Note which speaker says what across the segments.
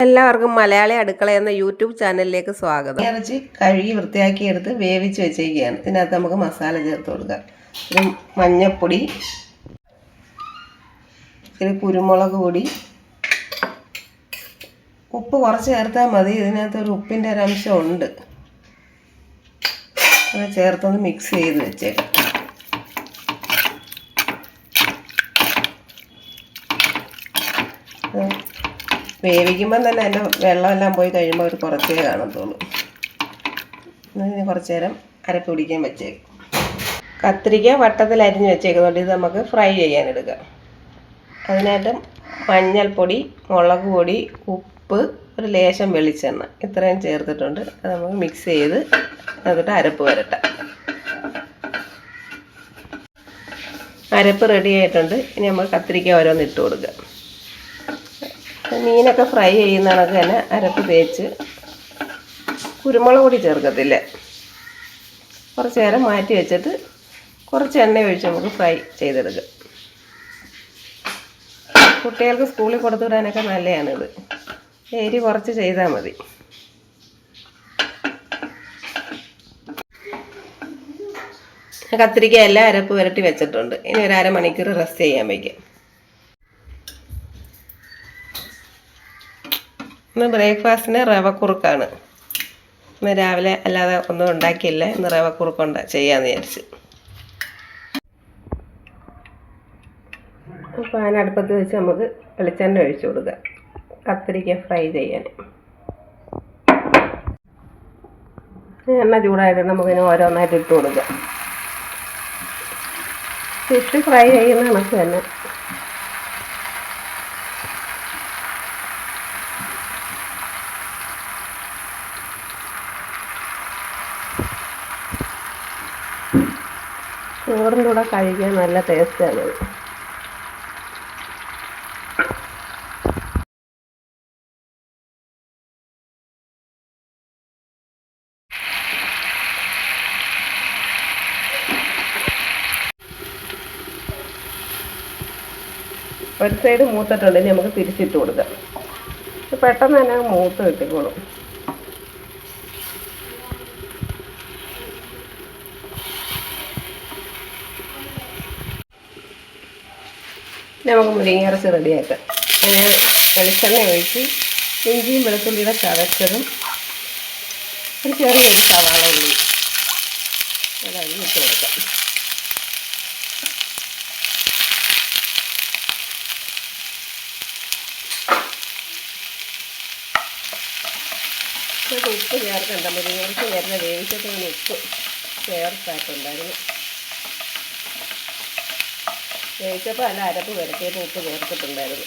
Speaker 1: എല്ലാവർക്കും മലയാളി അടുക്കള എന്ന യൂട്യൂബ് ചാനലിലേക്ക് സ്വാഗതം.
Speaker 2: ഇറച്ചി കഴുകി വൃത്തിയാക്കി എടുത്ത് വേവിച്ച് വെച്ചേക്കുകയാണ്. ഇതിനകത്ത് നമുക്ക് മസാല ചേർത്ത് കൊടുക്കാം. ഒരു മഞ്ഞൾപ്പൊടി, ഒരു കുരുമുളക് പൊടി, ഉപ്പ് കുറച്ച് ചേർത്താൽ മതി. ഇതിനകത്ത് ഒരു ഉപ്പിൻ്റെ ഒരംശം ഉണ്ട്. അത് ചേർത്തൊന്ന് മിക്സ് ചെയ്ത് വെച്ചേക്കാം. വേവിക്കുമ്പം തന്നെ അതിൻ്റെ വെള്ളമെല്ലാം പോയി കഴിയുമ്പോൾ ഒരു കുറച്ചേ കാണത്തുള്ളൂ. ഇതിന് കുറച്ച് നേരം അരപ്പ് പിടിക്കാൻ വെച്ചേക്കും. കത്തിരിക്ക വട്ടത്തിൽ അരിഞ്ഞ് വെച്ചേക്കുന്നുണ്ട്. ഇത് നമുക്ക് ഫ്രൈ ചെയ്യാൻ എടുക്കാം. അതിനായിട്ട് മഞ്ഞൾപ്പൊടി, മുളക് പൊടി, ഉപ്പ്, ഒരു ലേശം വെളിച്ചെണ്ണ ഇത്രയും ചേർത്തിട്ടുണ്ട്. അത് നമുക്ക് മിക്സ് ചെയ്ത് അതിട്ട് അരപ്പ് വരട്ടാം. അരപ്പ് റെഡി ആയിട്ടുണ്ട്. ഇനി നമുക്ക് കത്തിരിക്ക ഓരോന്ന് ഇട്ട് കൊടുക്കാം. മീനൊക്കെ ഫ്രൈ ചെയ്യുന്ന കണക്ക് തന്നെ അരപ്പ് തേച്ച് കുരുമുളക് പൊടി ചേർക്കത്തില്ല. കുറച്ച് നേരം മാറ്റി വെച്ചിട്ട് കുറച്ച് എണ്ണ ഒഴിച്ച് നമുക്ക് ഫ്രൈ ചെയ്തെടുക്കാം. കുട്ടികൾക്ക് സ്കൂളിൽ കൊടുത്തു വിടാനൊക്കെ നല്ലതാണിത്. എരി കുറച്ച് ചെയ്താൽ മതി. കത്തിരിക്ക എല്ലാം അരപ്പ് പുരട്ടി വെച്ചിട്ടുണ്ട്. ഇനി ഒരു അരമണിക്കൂർ റെസ്റ്റ് ചെയ്യാൻ വയ്ക്കാം. ഇന്ന് ബ്രേക്ക്ഫാസ്റ്റിന് റവക്കുറുക്കാണ്. ഇന്ന് രാവിലെ അല്ലാതെ ഒന്നും ഉണ്ടാക്കിയില്ല. ഇന്ന് റവക്കുറുക്ക് ചെയ്യാമെന്ന് വിചാരിച്ചു. പാൻ അടുപ്പത്ത് വെച്ച് നമുക്ക് വെളിച്ചെണ്ണ ഒഴിച്ചു കൊടുക്കാം കത്തിരിക്ക ഫ്രൈ ചെയ്യാൻ. എണ്ണ ചൂടായിട്ട് നമുക്കിനി ഓരോന്നായിട്ട് ഇട്ട് കൊടുക്കാം. ഫിഷ് ഫ്രൈ ചെയ്യുന്ന കണക്ക് തന്നെ ചോറിൻ്റെ കൂടെ കഴിക്കാൻ നല്ല ടേസ്റ്റാണ്. ഒരു സൈഡ് മൂത്തിട്ടുണ്ട്. ഇനി നമുക്ക് തിരിച്ചിട്ട് കൊടുക്കാം. പെട്ടെന്ന് തന്നെ മൂത്ത് കിട്ടിക്കോളും. നമുക്ക് മുരിങ്ങ ഇറച്ചി റെഡിയാക്കാം. വെളിച്ചെണ്ണ ഒഴിച്ച് ഇഞ്ചിയും വെളുത്തുള്ളിയുടെ ചതച്ചതും ഒരു ചെറിയൊരു സവാള ഉള്ളി അതായത് ഇട്ട് കൊടുക്കാം. ഉപ്പ് ചേർക്കണ്ട. മുരിങ്ങ ഇറച്ചി നേരത്തെ വേവിച്ചിട്ട് ഉപ്പ് ചേർത്തായിട്ടുണ്ടായിരുന്നു. വേവിച്ചപ്പോൾ അല്ല അരപ്പ് പുരട്ടിയപ്പോൾ ഉപ്പ് ചേർത്തിട്ടുണ്ടായിരുന്നു.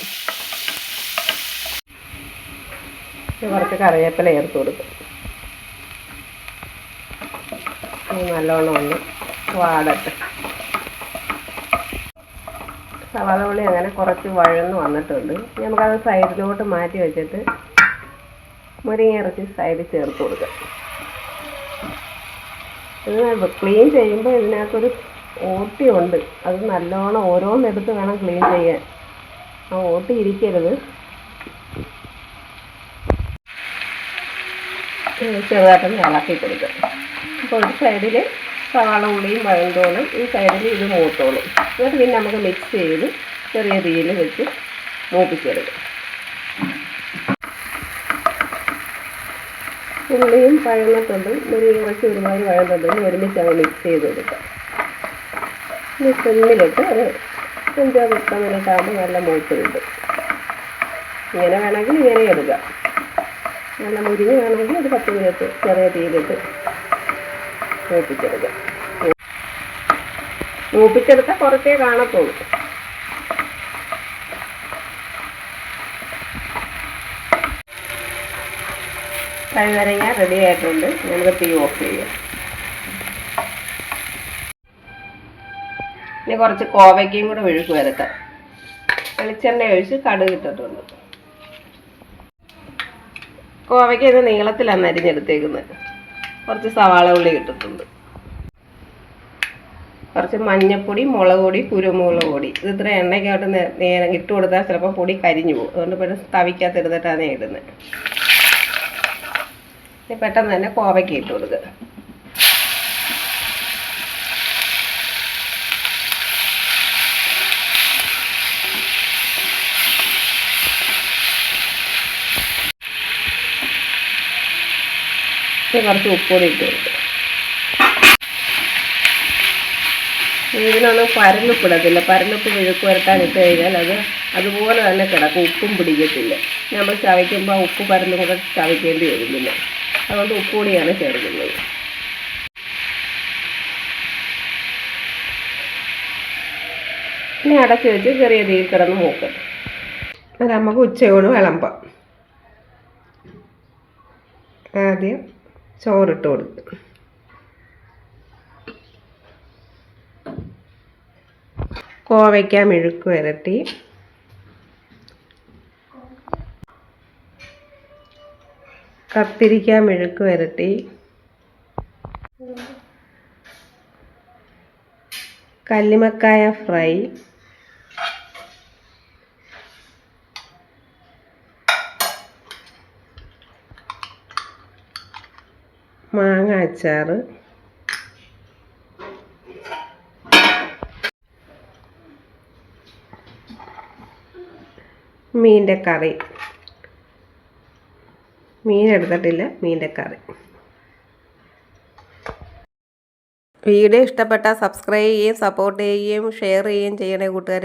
Speaker 2: കുറച്ച് കറിവേപ്പില ചേർത്ത് കൊടുക്കും. നല്ലോണം ഒന്ന് വാടട്ടെ. സവാള ഉള്ളി അങ്ങനെ കുറച്ച് വഴന്ന് വന്നിട്ടുണ്ട്. നമുക്കത് സൈഡിലോട്ട് മാറ്റി വെച്ചിട്ട് മുരിങ്ങ ഇറച്ചി സൈഡിൽ ചേർത്ത് കൊടുക്കാം. ഇത് ക്ലീൻ ചെയ്യുമ്പോൾ ഇതിനകത്തൊരു ഓട്ടിയുണ്ട്. അത് നല്ലോണം ഓരോന്നെടുത്ത് വേണം ക്ലീൻ ചെയ്യാൻ. ആ ഓട്ടി ഇരിക്കരുത്. ചെറുതായിട്ടൊന്ന് ഇളക്കി കൊടുക്കുക. അപ്പോൾ ഒരു സൈഡിൽ സവാള ഉള്ളിയും വഴന്തോളും, ഈ സൈഡിൽ ഇത് മൂത്തോളും. എന്നിട്ട് പിന്നെ നമുക്ക് മിക്സ് ചെയ്ത് ചെറിയ തീയിൽ വെച്ച് മൂപ്പിച്ചെടുക്കും. ഉള്ളിയും വഴന്നിട്ടുണ്ട്, മുരിങ്ങ ഇറച്ചി ഒരുമാതിരി വഴന്നുണ്ട്. ഇനി ഒരുമിച്ച് അങ്ങ് മിക്സ് ചെയ്ത് കൊടുക്കാം. ഇനി സിമ്മിലിട്ട് ഒരു 5-10 മിനിറ്റ് ആകുമ്പോൾ നല്ല മൂത്ത് കിട്ടും. ഇങ്ങനെ വേണമെങ്കിൽ ഇങ്ങനെ എടുക്കാം. നല്ല മുരിങ്ങ വേണമെങ്കിൽ ഒരു 10 മിനിറ്റ് ചെറിയ തീയിലിട്ട് മൂപ്പിച്ചെടുക്കാം. മൂപ്പിച്ചെടുത്താൽ കുറച്ചേ കാണത്തുള്ളൂ. കഴിവരങ്ങ റെഡി ആയിട്ടുണ്ട്. നമുക്ക് തീ ഓഫ് ചെയ്യാം. ഇനി കുറച്ച് കോവയ്ക്കയും കൂടെ ഒഴുക്ക് വരട്ടെ. വെളിച്ചെണ്ണ ഒഴിച്ച് കടുക് ഇട്ടിട്ടുണ്ട്. കോവയ്ക്ക ഇത് നീളത്തിലാണ് അരിഞ്ഞെടുത്തേക്കുന്നത്. കുറച്ച് സവാള ഉള്ളി ഇട്ടിട്ടുണ്ട്. കുറച്ച് മഞ്ഞൾപ്പൊടി, മുളക് പൊടി, കുരുമുളക് പൊടി. ഇത് ഇത്ര എണ്ണയ്ക്കകത്ത് നേരെ ഇട്ട് കൊടുത്താൽ ചിലപ്പോൾ പൊടി കരിഞ്ഞു പോകും. അതുകൊണ്ട് പെട്ടെന്ന് തവിക്കകത്ത് എടുത്തിട്ടാണ് ഇടുന്നത്. പെട്ടെന്ന് തന്നെ കോവയ്ക്ക് ഇട്ട് കൊടുക്കുക. കുറച്ച് ഉപ്പുകൂടി ഇട്ട് കൊടുക്കുക. ഇതിനൊന്നും പരലുപ്പിടത്തില്ല. പരലുപ്പ് മെഴുക്ക് വരട്ടാൻ ഇട്ട് കഴിഞ്ഞാൽ അത് അതുപോലെ തന്നെ കിടക്കും, ഉപ്പും പിടിക്കത്തില്ല. നമ്മൾ ചവയ്ക്കുമ്പോൾ ഉപ്പ് പരലും കൂടെ ചവയ്ക്കേണ്ടി വരും. പിന്നെ അതുകൊണ്ട് ഉപ്പുകൂടിയാണ് ചേർക്കുന്നത്. ഇനി അടച്ച് വെച്ച് ചെറിയ തീയിൽ കിടന്ന് മൂക്കണം. അത് നമുക്ക് ഉച്ചയൂണ് വിളമ്പാം. ആദ്യം ചോറിട്ട് കൊടുക്കും. കോവയ്ക്ക മെഴുക്ക് വരട്ടി, കത്തിരിക്ക മെഴുക്ക് വരട്ടി, കല്ലിമക്കായ ഫ്രൈ, മാങ്ങ അച്ചാറ്, മീൻ്റെ കറി. മീൻ എടുത്തിട്ടില്ല, മീൻ്റെ കറി.
Speaker 1: വീഡിയോ ഇഷ്ടപ്പെട്ടാൽ സബ്സ്ക്രൈബ് ചെയ്യുകയും സപ്പോർട്ട് ചെയ്യുകയും ഷെയർ ചെയ്യുകയും ചെയ്യണേ കൂട്ടുകാർ.